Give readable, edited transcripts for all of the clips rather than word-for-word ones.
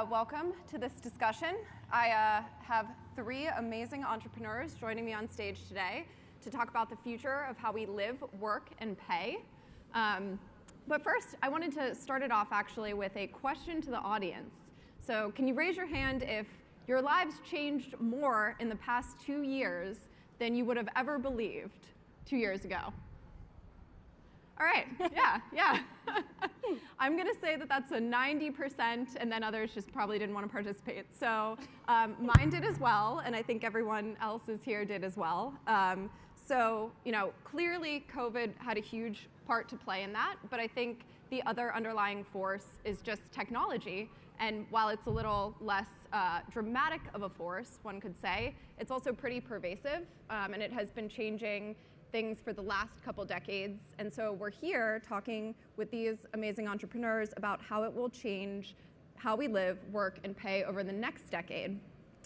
welcome to this discussion. I have three amazing entrepreneurs joining me on stage today to talk about the future of how we live, work, and pay. But first, I wanted to start it off actually with a question to the audience. So can you raise your hand if your lives changed more in the past 2 years than you would have ever believed 2 years ago? All right, yeah. I'm gonna say that that's a 90%, and then others just probably didn't want to participate. So mine did as well, and I think everyone else's here did as well. So clearly COVID had a huge part to play in that, but I think the other underlying force is just technology. And while it's a little less dramatic of a force, one could say, it's also pretty pervasive, and it has been changing things for the last couple decades. And so we're here talking with these amazing entrepreneurs about how it will change how we live, work, and pay over the next decade.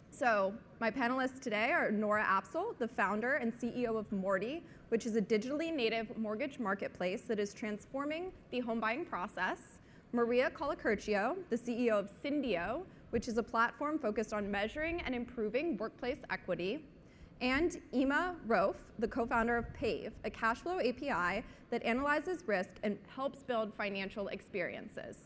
So my panelists today are Nora Apsel, the founder and CEO of Morty, which is a digitally native mortgage marketplace that is transforming the home buying process. Maria Colacurcio, the CEO of Syndio, which is a platform focused on measuring and improving workplace equity. And Rouf, the co-founder of Pave, a cash flow API that analyzes risk and helps build financial experiences.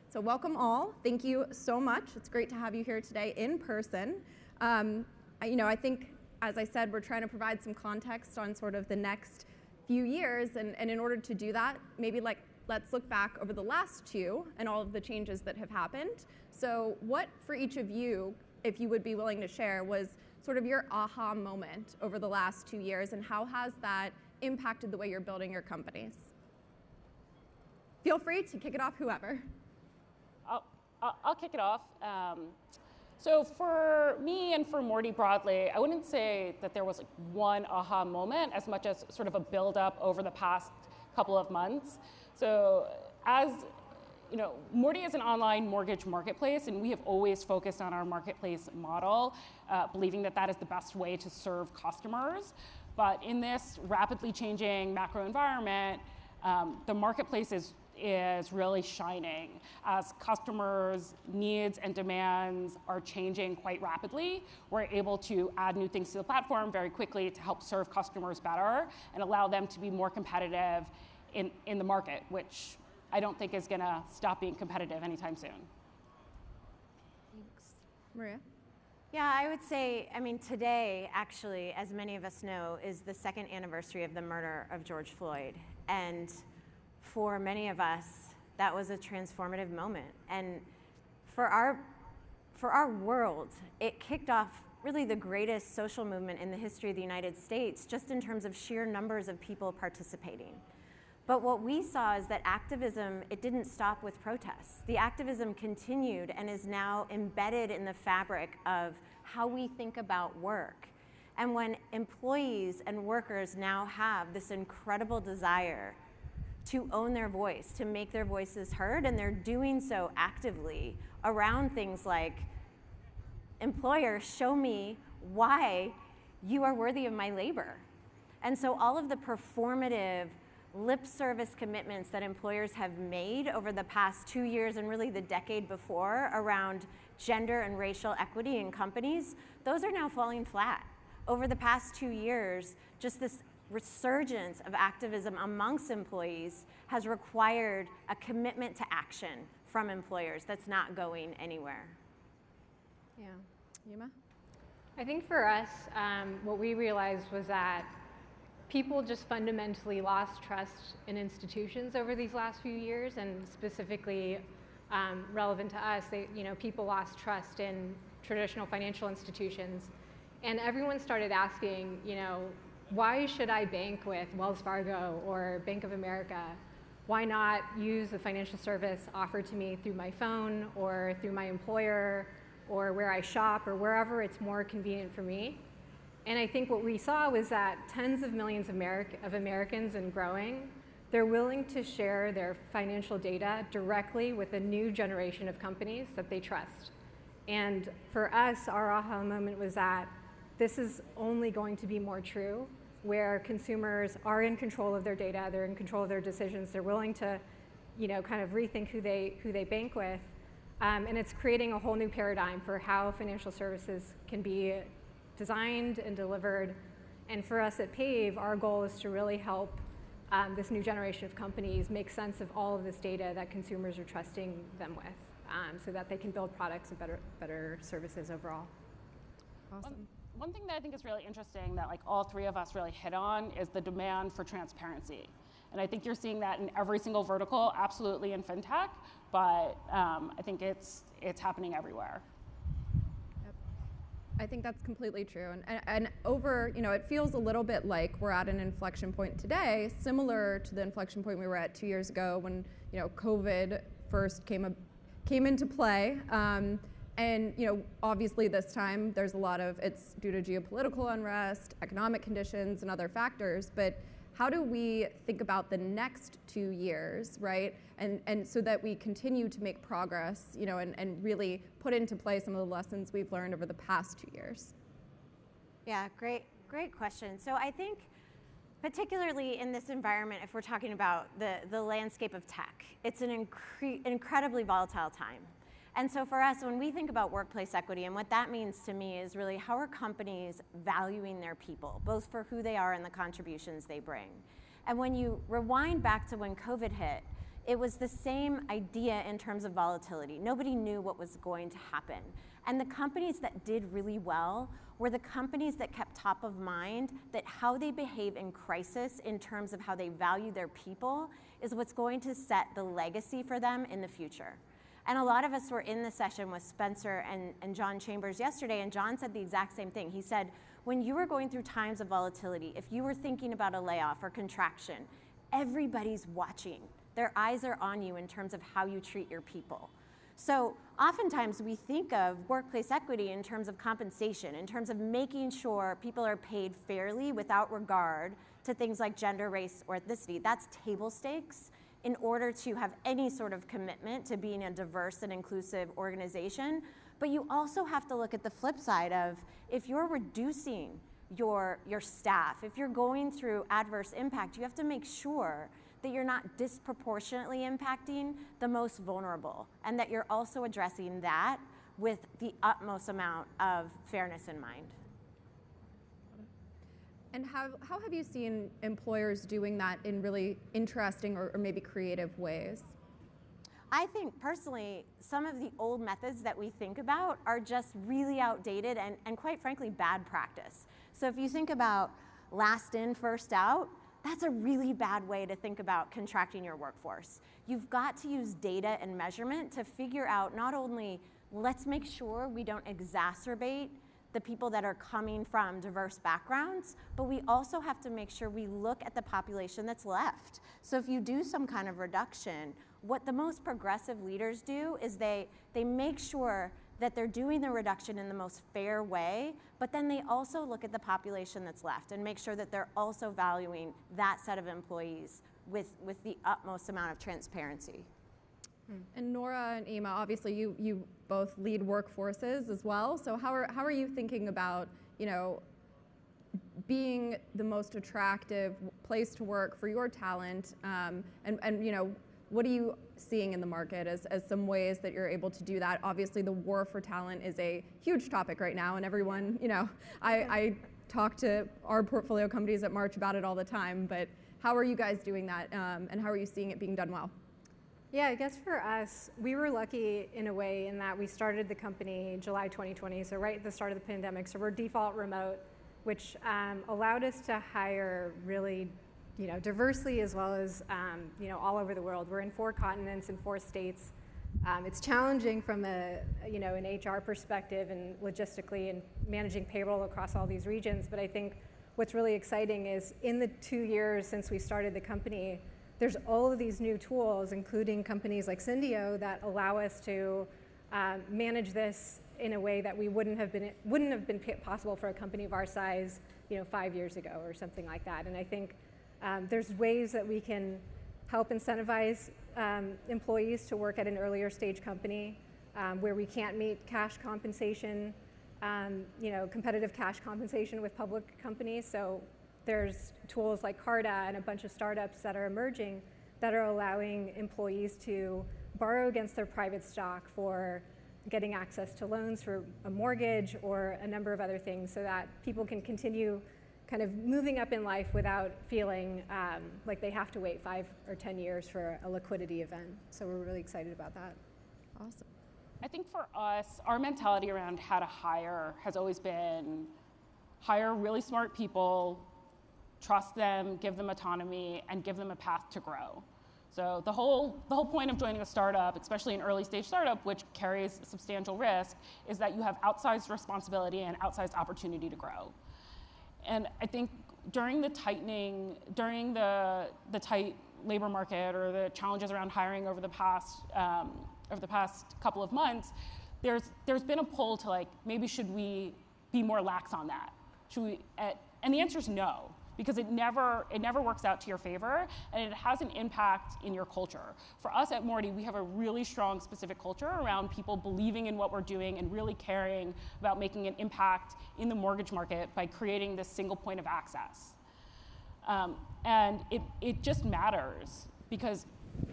So welcome all. Thank you so much. It's great to have you here today in person. I think, as I said, we're trying to provide some context on sort of the next few years. And in order to do that, maybe let's look back over the last two and all of the changes that have happened. So what, for each of you, if you would be willing to share, was sort of your aha moment over the last 2 years, and how has that impacted the way you're building your companies? Feel free to kick it off, whoever. I'll kick it off. So for me and for Morty broadly, I wouldn't say that there was one aha moment as much as sort of a build-up over the past couple of months. So Morty is an online mortgage marketplace, and we have always focused on our marketplace model, believing that that is the best way to serve customers. But in this rapidly changing macro environment, the marketplace is really shining as customers' needs and demands are changing quite rapidly. We're able to add new things to the platform very quickly to help serve customers better and allow them to be more competitive in the market, which I don't think is going to stop being competitive anytime soon. Thanks. Maria? Yeah, I would say, today, actually, as many of us know, is the second anniversary of the murder of George Floyd. And for many of us, that was a transformative moment. And for our world, it kicked off really the greatest social movement in the history of the United States, just in terms of sheer numbers of people participating. But what we saw is that activism, it didn't stop with protests. The activism continued and is now embedded in the fabric of how we think about work. And when employees and workers now have this incredible desire to own their voice, to make their voices heard, and they're doing so actively around things like, employers, show me why you are worthy of my labor. And so all of the performative lip service commitments that employers have made over the past 2 years and really the decade before around gender and racial equity in companies, those are now falling flat. Over the past 2 years, just this resurgence of activism amongst employees has required a commitment to action from employers that's not going anywhere. Yeah. Yuma? I think for us, what we realized was that people just fundamentally lost trust in institutions over these last few years, and specifically relevant to us, people lost trust in traditional financial institutions. And everyone started asking, why should I bank with Wells Fargo or Bank of America? Why not use the financial service offered to me through my phone or through my employer or where I shop or wherever it's more convenient for me? And I think what we saw was that tens of millions of Americans and growing, they're willing to share their financial data directly with a new generation of companies that they trust. And for us, our aha moment was that this is only going to be more true, where consumers are in control of their data, they're in control of their decisions, they're willing to kind of rethink who they bank with. And it's creating a whole new paradigm for how financial services can be designed and delivered. And for us at Pave, our goal is to really help this new generation of companies make sense of all of this data that consumers are trusting them with, so that they can build products and better services overall. Awesome. One thing that I think is really interesting that like all three of us really hit on is the demand for transparency. And I think you're seeing that in every single vertical, absolutely in fintech, but I think it's happening everywhere. I think that's completely true. And over, it feels a little bit like we're at an inflection point today, similar to the inflection point we were at 2 years ago when, COVID first came into play. And obviously this time there's a lot of, it's due to geopolitical unrest, economic conditions, and other factors. But how do we think about the next 2 years, right? And so that we continue to make progress, and really put into play some of the lessons we've learned over the past 2 years? Yeah, great question. So I think particularly in this environment, if we're talking about the landscape of tech, it's an incredibly volatile time. And so for us, when we think about workplace equity, and what that means to me is really how are companies valuing their people, both for who they are and the contributions they bring. And when you rewind back to when COVID hit, it was the same idea in terms of volatility. Nobody knew what was going to happen. And the companies that did really well were the companies that kept top of mind that how they behave in crisis in terms of how they value their people is what's going to set the legacy for them in the future. And a lot of us were in the session with Spencer and John Chambers yesterday, and John said the exact same thing. He said, when you were going through times of volatility, if you were thinking about a layoff or contraction, everybody's watching. Their eyes are on you in terms of how you treat your people. So oftentimes we think of workplace equity in terms of compensation, in terms of making sure people are paid fairly without regard to things like gender, race, or ethnicity. That's table stakes in order to have any sort of commitment to being a diverse and inclusive organization. But you also have to look at the flip side of if you're reducing your staff, if you're going through adverse impact, you have to make sure that you're not disproportionately impacting the most vulnerable, and that you're also addressing that with the utmost amount of fairness in mind. And how have you seen employers doing that in really interesting or maybe creative ways? I think personally, some of the old methods that we think about are just really outdated and quite frankly, bad practice. So if you think about last in, first out, that's a really bad way to think about contracting your workforce. You've got to use data and measurement to figure out not only let's make sure we don't exacerbate the people that are coming from diverse backgrounds, but we also have to make sure we look at the population that's left. So if you do some kind of reduction, what the most progressive leaders do is they make sure that they're doing the reduction in the most fair way, but then they also look at the population that's left and make sure that they're also valuing that set of employees with the utmost amount of transparency. And Nora and Ima, obviously you both lead workforces as well. So how are you thinking about, being the most attractive place to work for your talent? And what are you seeing in the market as some ways that you're able to do that? Obviously the war for talent is a huge topic right now, and everyone, I talk to our portfolio companies at March about it all the time, but how are you guys doing that, and how are you seeing it being done well? Yeah, I guess for us, we were lucky in a way in that we started the company July 2020, so right at the start of the pandemic. So we're default remote, which allowed us to hire really, diversely as well as, all over the world. We're in 4 continents and 4 states. It's challenging from an HR perspective and logistically and managing payroll across all these regions. But I think what's really exciting is in the 2 years since we started the company, there's all of these new tools, including companies like Syndio, that allow us to manage this in a way that we wouldn't have been possible for a company of our size, 5 years ago or something like that. And I think there's ways that we can help incentivize employees to work at an earlier stage company where we can't meet cash compensation, competitive cash compensation with public companies. So there's tools like Carta and a bunch of startups that are emerging that are allowing employees to borrow against their private stock for getting access to loans for a mortgage or a number of other things, so that people can continue kind of moving up in life without feeling like they have to wait 5 or 10 years for a liquidity event. So we're really excited about that. Awesome. I think for us, our mentality around how to hire has always been hire really smart people, trust them, give them autonomy, and give them a path to grow. So the whole point of joining a startup, especially an early stage startup, which carries substantial risk, is that you have outsized responsibility and outsized opportunity to grow. And I think during the tight labor market or the challenges around hiring over the past couple of months, there's been a pull to like, maybe should we be more lax on that? Should we? And the answer is no, because it never works out to your favor, and it has an impact in your culture. For us at Morty, we have a really strong specific culture around people believing in what we're doing and really caring about making an impact in the mortgage market by creating this single point of access. And it just matters, because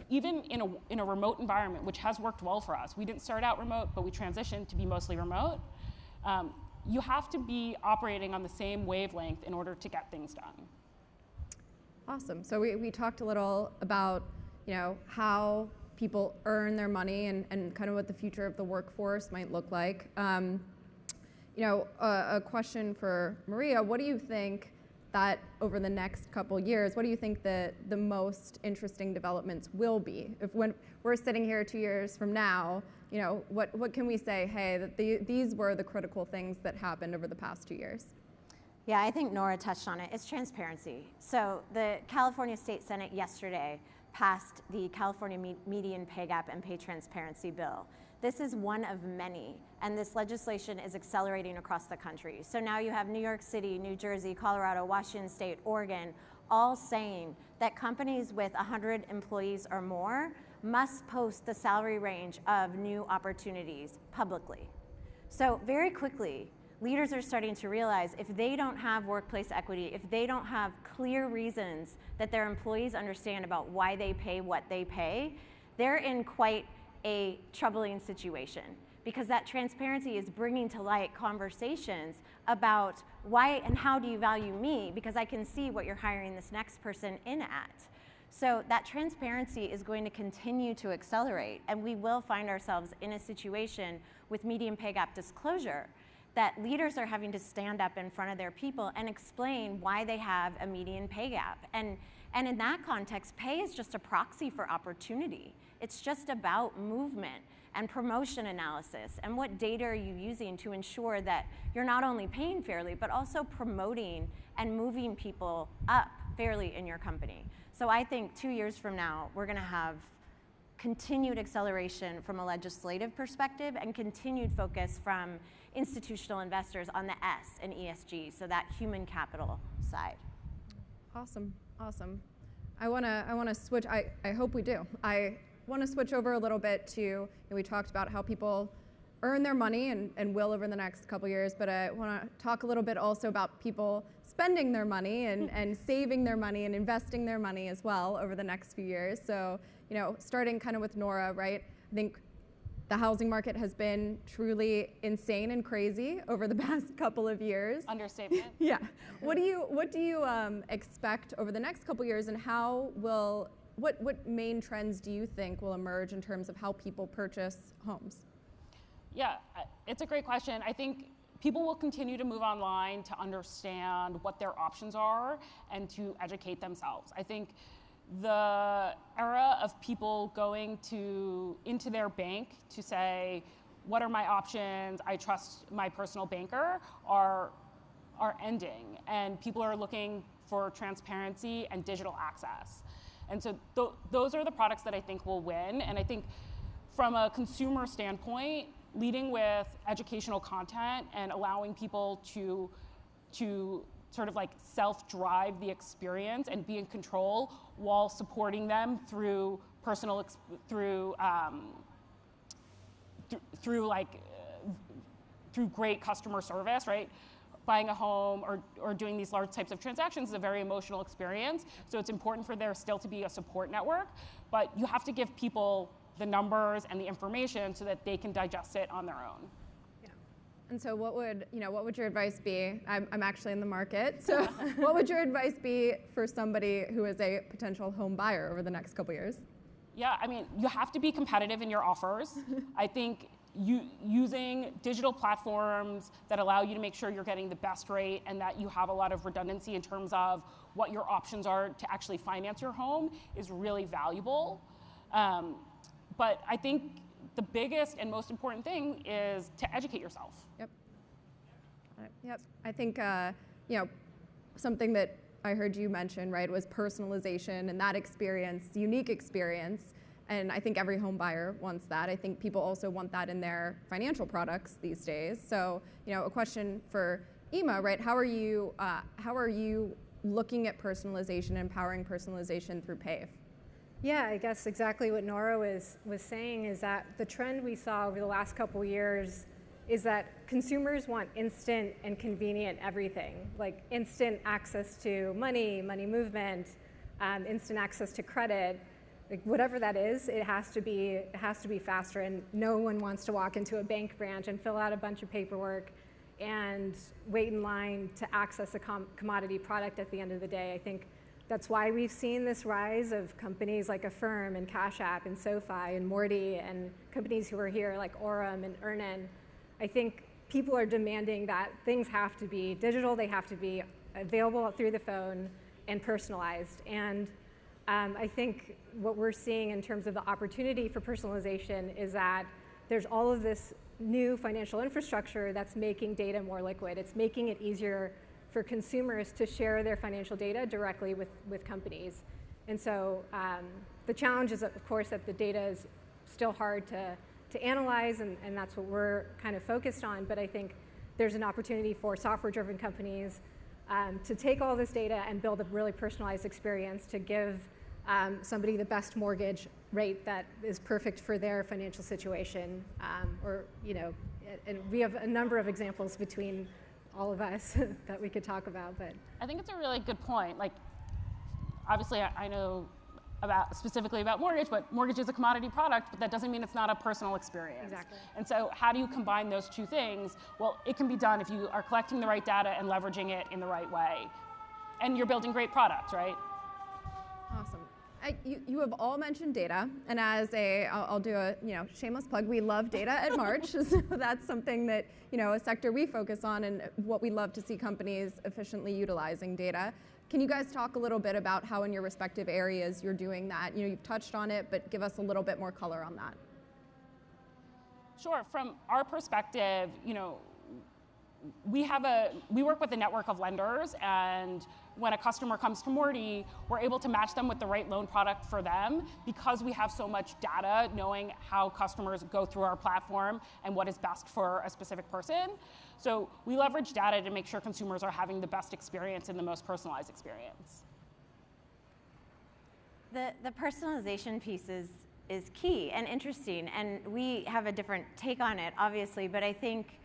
even in a remote environment, which has worked well for us, we didn't start out remote, but we transitioned to be mostly remote, you have to be operating on the same wavelength in order to get things done. Awesome. So we talked a little about, how people earn their money and kind of what the future of the workforce might look like. A question for Maria: what do you think that over the next couple years, what do you think the most interesting developments will be? When we're sitting here 2 years from now, what can we say, hey, that these were the critical things that happened over the past 2 years? Yeah, I think Nora touched on it. It's transparency. So the California State Senate yesterday passed the California Median Pay Gap and Pay Transparency Bill. This is one of many, and this legislation is accelerating across the country. So now you have New York City, New Jersey, Colorado, Washington State, Oregon, all saying that companies with 100 employees or more must post the salary range of new opportunities publicly. So very quickly, leaders are starting to realize if they don't have workplace equity, if they don't have clear reasons that their employees understand about why they pay what they pay, they're in quite a troubling situation, because that transparency is bringing to light conversations about why and how do you value me, because I can see what you're hiring this next person in at. So that transparency is going to continue to accelerate, and we will find ourselves in a situation with median pay gap disclosure that leaders are having to stand up in front of their people and explain why they have a median pay gap. And in that context, pay is just a proxy for opportunity. It's just about movement and promotion analysis, and what data are you using to ensure that you're not only paying fairly, but also promoting and moving people up fairly in your company. So I think 2 years from now, we're gonna have continued acceleration from a legislative perspective and continued focus from institutional investors on the S in ESG, so that human capital side. Awesome, awesome. I wanna switch, I hope we do. I wanna switch over a little bit to, we talked about how people earn their money and will over the next couple years, but I wanna talk a little bit also about people spending their money and saving their money and investing their money as well over the next few years. So, starting kind of with Nora, right? I think the housing market has been truly insane and crazy over the past couple of years. Understatement. Yeah. What do you expect over the next couple years, and what main trends do you think will emerge in terms of how people purchase homes? Yeah, it's a great question. I think people will continue to move online to understand what their options are and to educate themselves. I think the era of people going into their bank to say, what are my options? I trust my personal banker are ending, and people are looking for transparency and digital access. And so those are the products that I think will win. And I think from a consumer standpoint, leading with educational content and allowing people to sort of like self-drive the experience and be in control while supporting them through through great customer service, right? Buying a home or doing these large types of transactions is a very emotional experience. So it's important for there still to be a support network, but you have to give people the numbers and the information so that they can digest it on their own. And so what would your advice be? I'm actually in the market, so what would your advice be for somebody who is a potential home buyer over the next couple years? Yeah, I mean, you have to be competitive in your offers. I think using digital platforms that allow you to make sure you're getting the best rate and that you have a lot of redundancy in terms of what your options are to actually finance your home is really valuable. But I think the biggest and most important thing is to educate yourself. Yep. Yep. I think something that I heard you mention, right, was personalization and that experience, unique experience. And I think every home buyer wants that. I think people also want that in their financial products these days. So, a question for Ima, right? How are you looking at personalization, empowering personalization through Pave? Yeah, I guess exactly what Nora was saying is that the trend we saw over the last couple years is that consumers want instant and convenient everything, like instant access to money movement, instant access to credit, like whatever that is, it has to be faster, and no one wants to walk into a bank branch and fill out a bunch of paperwork and wait in line to access a commodity product at the end of the day. I think that's why we've seen this rise of companies like Affirm and Cash App and SoFi and Morty and companies who are here like Orem and Earnin. I think people are demanding that things have to be digital, they have to be available through the phone and personalized. And I think what we're seeing in terms of the opportunity for personalization is that there's all of this new financial infrastructure that's making data more liquid. It's making it easier for consumers to share their financial data directly with companies. And so the challenge is, of course, that the data is still hard to analyze, and that's what we're kind of focused on. But I think there's an opportunity for software-driven companies to take all this data and build a really personalized experience to give somebody the best mortgage rate that is perfect for their financial situation. And we have a number of examples between all of us that we could talk about. But I think it's a really good point. Like, obviously, I know specifically about mortgage, but mortgage is a commodity product, but that doesn't mean it's not a personal experience. Exactly. And so how do you combine those two things? Well, it can be done if you are collecting the right data and leveraging it in the right way. And you're building great products, right? Awesome. You have all mentioned data, and I'll do a shameless plug. We love data at March, so that's something that a sector we focus on, and what we love to see companies efficiently utilizing data. Can you guys talk a little bit about how in your respective areas you're doing that? You've touched on it, but give us a little bit more color on that. Sure. From our perspective, we work with a network of lenders, and when a customer comes to Morty, we're able to match them with the right loan product for them because we have so much data knowing how customers go through our platform and what is best for a specific person. So we leverage data to make sure consumers are having the best experience and the most personalized experience. The personalization piece is key and interesting, and we have a different take on it, obviously, but I think,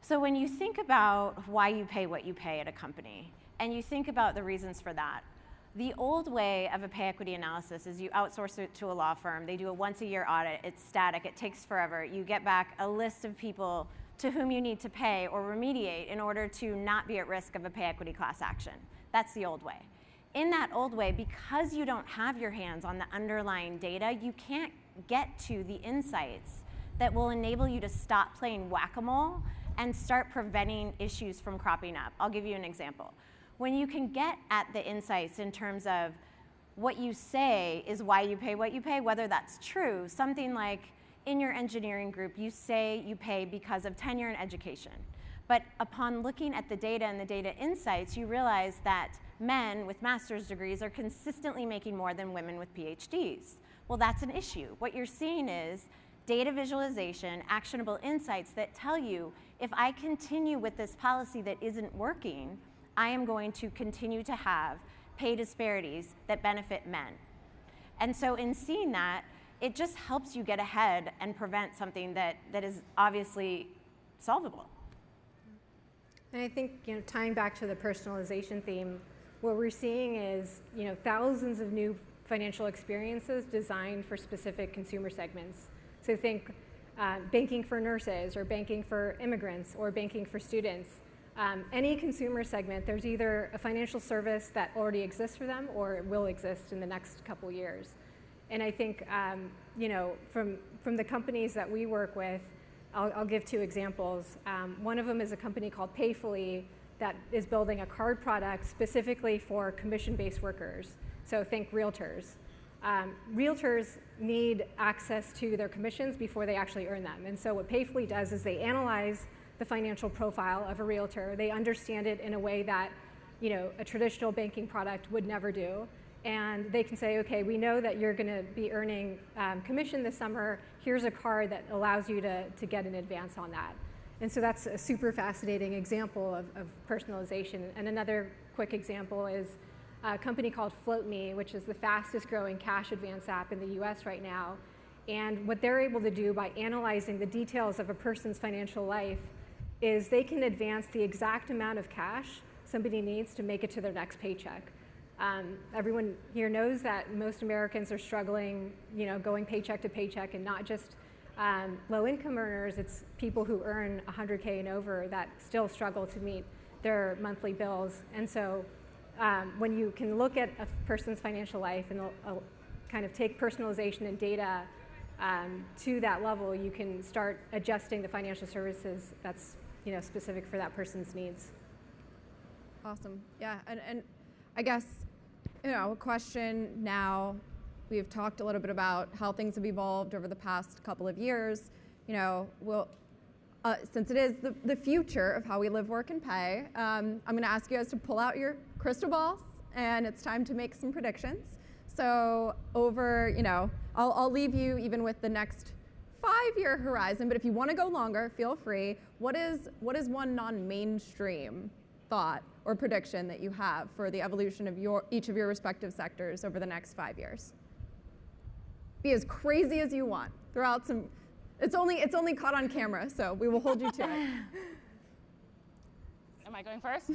so when you think about why you pay what you pay at a company, and you think about the reasons for that, the old way of a pay equity analysis is you outsource it to a law firm. They do a once-a-year audit. It's static. It takes forever. You get back a list of people to whom you need to pay or remediate in order to not be at risk of a pay equity class action. That's the old way. In that old way, because you don't have your hands on the underlying data, you can't get to the insights that will enable you to stop playing whack-a-mole and start preventing issues from cropping up. I'll give you an example. When you can get at the insights in terms of what you say is why you pay what you pay, whether that's true, something like in your engineering group, you say you pay because of tenure and education. But upon looking at the data and the data insights, you realize that men with master's degrees are consistently making more than women with PhDs. Well, that's an issue. What you're seeing is data visualization, actionable insights that tell you, if I continue with this policy that isn't working, I am going to continue to have pay disparities that benefit men. And so in seeing that, it just helps you get ahead and prevent something that is obviously solvable. And I think, tying back to the personalization theme, what we're seeing is, thousands of new financial experiences designed for specific consumer segments. So think banking for nurses, or banking for immigrants, or banking for students. Any consumer segment, there's either a financial service that already exists for them, or it will exist in the next couple years. And I think, from the companies that we work with, I'll give two examples. One of them is a company called Pave that is building a card product specifically for commission-based workers. So think realtors. Realtors need access to their commissions before they actually earn them. And so what Pave does is they analyze the financial profile of a realtor. They understand it in a way that a traditional banking product would never do. And they can say, okay, we know that you're going to be earning commission this summer. Here's a card that allows you to get an advance on that. And so that's a super fascinating example of personalization. And another quick example is a company called FloatMe, which is the fastest growing cash advance app in the US right now. And what they're able to do by analyzing the details of a person's financial life is they can advance the exact amount of cash somebody needs to make it to their next paycheck. Everyone here knows that most Americans are struggling, going paycheck to paycheck, and not just low-income earners. It's people who earn 100K and over that still struggle to meet their monthly bills. And so when you can look at a person's financial life and kind of take personalization and data to that level, you can start adjusting the financial services that's specific for that person's needs. Awesome. Yeah, and I guess, a question now, we've talked a little bit about how things have evolved over the past couple of years. Since it is the future of how we live, work, and pay, I'm going to ask you guys to pull out your crystal balls, and it's time to make some predictions. So I'll leave you even with the next 5-year horizon, but if you want to go longer, feel free. What is one non-mainstream thought or prediction that you have for the evolution of each of your respective sectors over the next 5 years? Be as crazy as you want. Throw out some. It's only caught on camera, so we will hold you to it. Am I going first?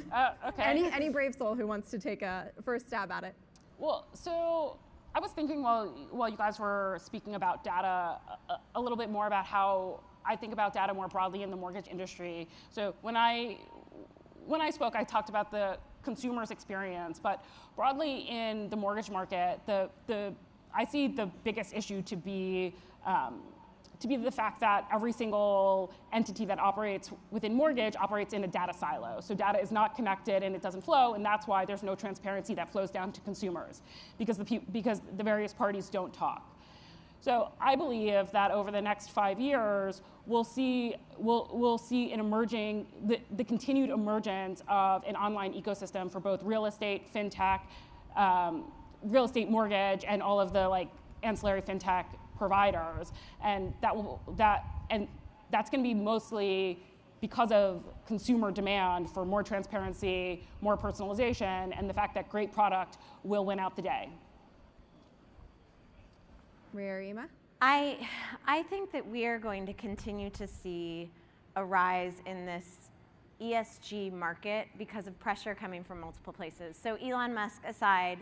Okay. Any brave soul who wants to take a first stab at it. Well, so I was thinking while you guys were speaking about data a little bit more about how I think about data more broadly in the mortgage industry. So when I spoke, I talked about the consumer's experience, but broadly in the mortgage market, I see the biggest issue to be the fact that every single entity that operates within mortgage operates in a data silo. So data is not connected and it doesn't flow, and that's why there's no transparency that flows down to consumers, because the various parties don't talk. So I believe that over the next 5 years, we'll see the continued emergence of an online ecosystem for both real estate, fintech, real estate mortgage, and all of the ancillary fintech providers, and that's going to be mostly because of consumer demand for more transparency, more personalization, and the fact that great product will win out the day. Rima? I think that we are going to continue to see a rise in this ESG market because of pressure coming from multiple places. So Elon Musk aside,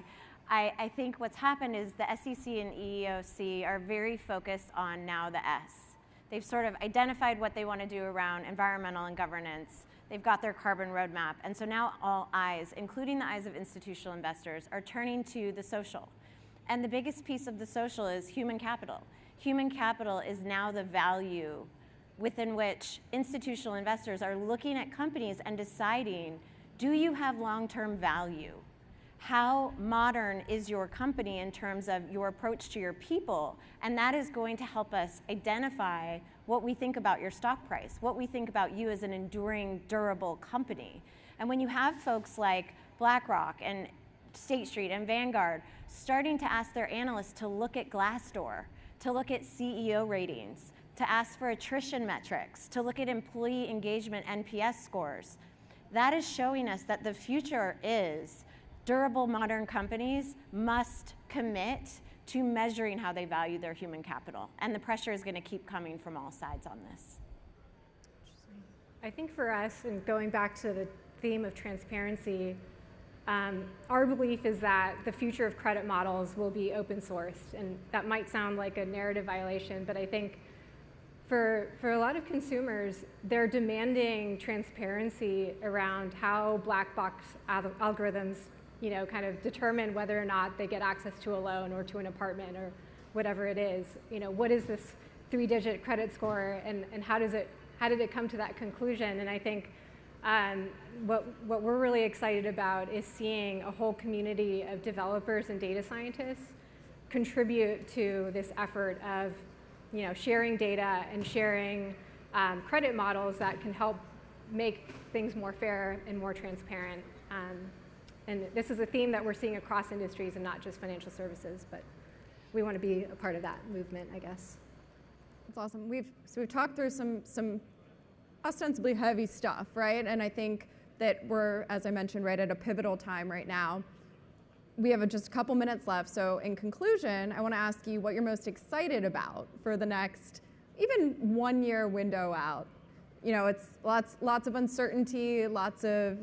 I think what's happened is the SEC and EEOC are very focused on now the S. They've sort of identified what they want to do around environmental and governance. They've got their carbon roadmap. And so now all eyes, including the eyes of institutional investors, are turning to the social. And the biggest piece of the social is human capital. Human capital is now the value within which institutional investors are looking at companies and deciding, do you have long-term value? How modern is your company in terms of your approach to your people? And that is going to help us identify what we think about your stock price, what we think about you as an enduring, durable company. And when you have folks like BlackRock and State Street and Vanguard starting to ask their analysts to look at Glassdoor, to look at CEO ratings, to ask for attrition metrics, to look at employee engagement NPS scores, that is showing us that the future is durable, modern companies must commit to measuring how they value their human capital. And the pressure is going to keep coming from all sides on this. I think for us, and going back to the theme of transparency, Our belief is that the future of credit models will be open sourced, and that might sound like a narrative violation, but I think for a lot of consumers, they're demanding transparency around how black box algorithms, kind of determine whether or not they get access to a loan or to an apartment or whatever it is. What is this 3-digit credit score, and how did it come to that conclusion? And I think what we're really excited about is seeing a whole community of developers and data scientists contribute to this effort of sharing data and sharing credit models that can help make things more fair and more transparent. And this is a theme that we're seeing across industries and not just financial services, but we want to be a part of that movement, I guess. That's awesome. We've talked through some ostensibly heavy stuff, right? And I think that we're, as I mentioned, right at a pivotal time right now. We have just a couple minutes left, so in conclusion, I want to ask you what you're most excited about for the next even 1 year window out. It's lots of uncertainty, lots of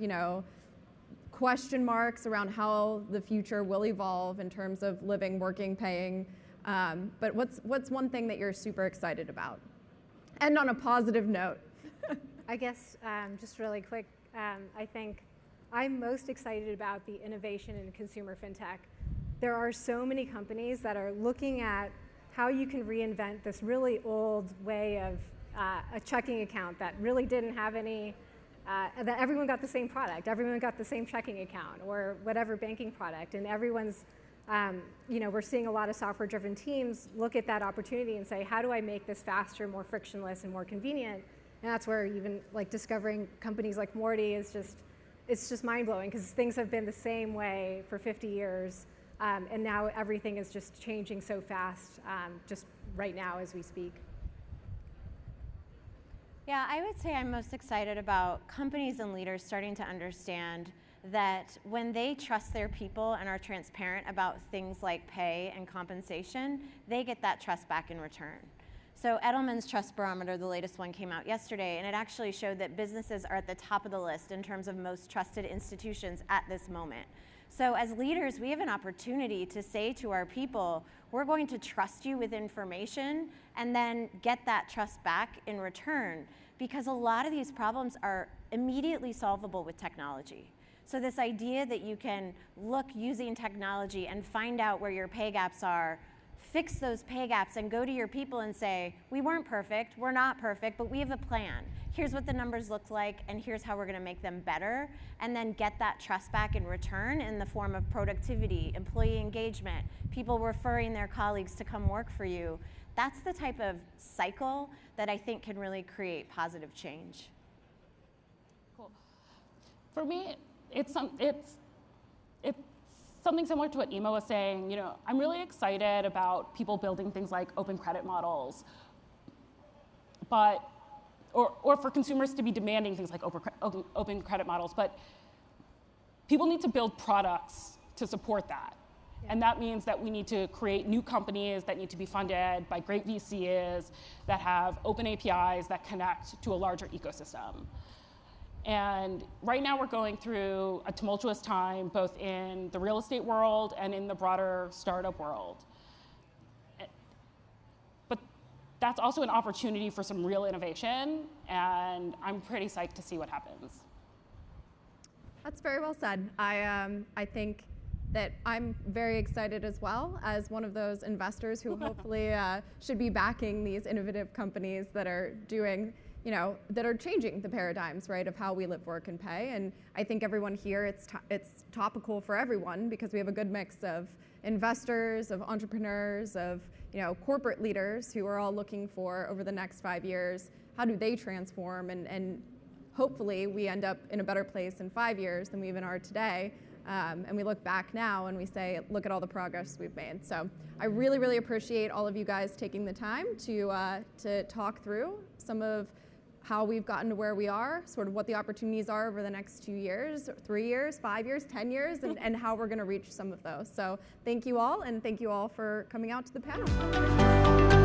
question marks around how the future will evolve in terms of living, working, paying. But what's one thing that you're super excited about? And on a positive note. I guess just really quick, I think I'm most excited about the innovation in consumer fintech. There are so many companies that are looking at how you can reinvent this really old way of a checking account that really didn't have any, that everyone got the same product, everyone got the same checking account or whatever banking product, and everyone's, we're seeing a lot of software-driven teams look at that opportunity and say, how do I make this faster, more frictionless, and more convenient? And that's where even discovering companies like Morty is it's just mind-blowing, because things have been the same way for 50 years, and now everything is just changing so fast, just right now as we speak. Yeah, I would say I'm most excited about companies and leaders starting to understand that when they trust their people and are transparent about things like pay and compensation, they get that trust back in return. So Edelman's Trust Barometer, the latest one, came out yesterday, and it actually showed that businesses are at the top of the list in terms of most trusted institutions at this moment. So as leaders, we have an opportunity to say to our people, we're going to trust you with information and then get that trust back in return, because a lot of these problems are immediately solvable with technology. So this idea that you can look using technology and find out where your pay gaps are, fix those pay gaps, and go to your people and say, we weren't perfect, we're not perfect, but we have a plan. Here's what the numbers look like, and here's how we're going to make them better, and then get that trust back in return in the form of productivity, employee engagement, people referring their colleagues to come work for you. That's the type of cycle that I think can really create positive change. Cool. For me, it's something similar to what Ema was saying. I'm really excited about people building things like open credit models, or for consumers to be demanding things like open credit models, but people need to build products to support that. Yeah. And that means that we need to create new companies that need to be funded by great VCs that have open APIs that connect to a larger ecosystem. And right now we're going through a tumultuous time, both in the real estate world and in the broader startup world. But that's also an opportunity for some real innovation, and I'm pretty psyched to see what happens. That's very well said. I think that I'm very excited as well as one of those investors who hopefully should be backing these innovative companies that are doing that are changing the paradigms, right, of how we live, work, and pay. And I think everyone here, it's topical for everyone, because we have a good mix of investors, of entrepreneurs, of corporate leaders who are all looking for, over the next 5 years, how do they transform, and hopefully we end up in a better place in 5 years than we even are today. And we look back now and we say, look at all the progress we've made. So I really, really appreciate all of you guys taking the time to talk through some of how we've gotten to where we are, sort of what the opportunities are over the next 2 years, 3 years, 5 years, 10 years, and how we're going to reach some of those. So thank you all, and thank you all for coming out to the panel.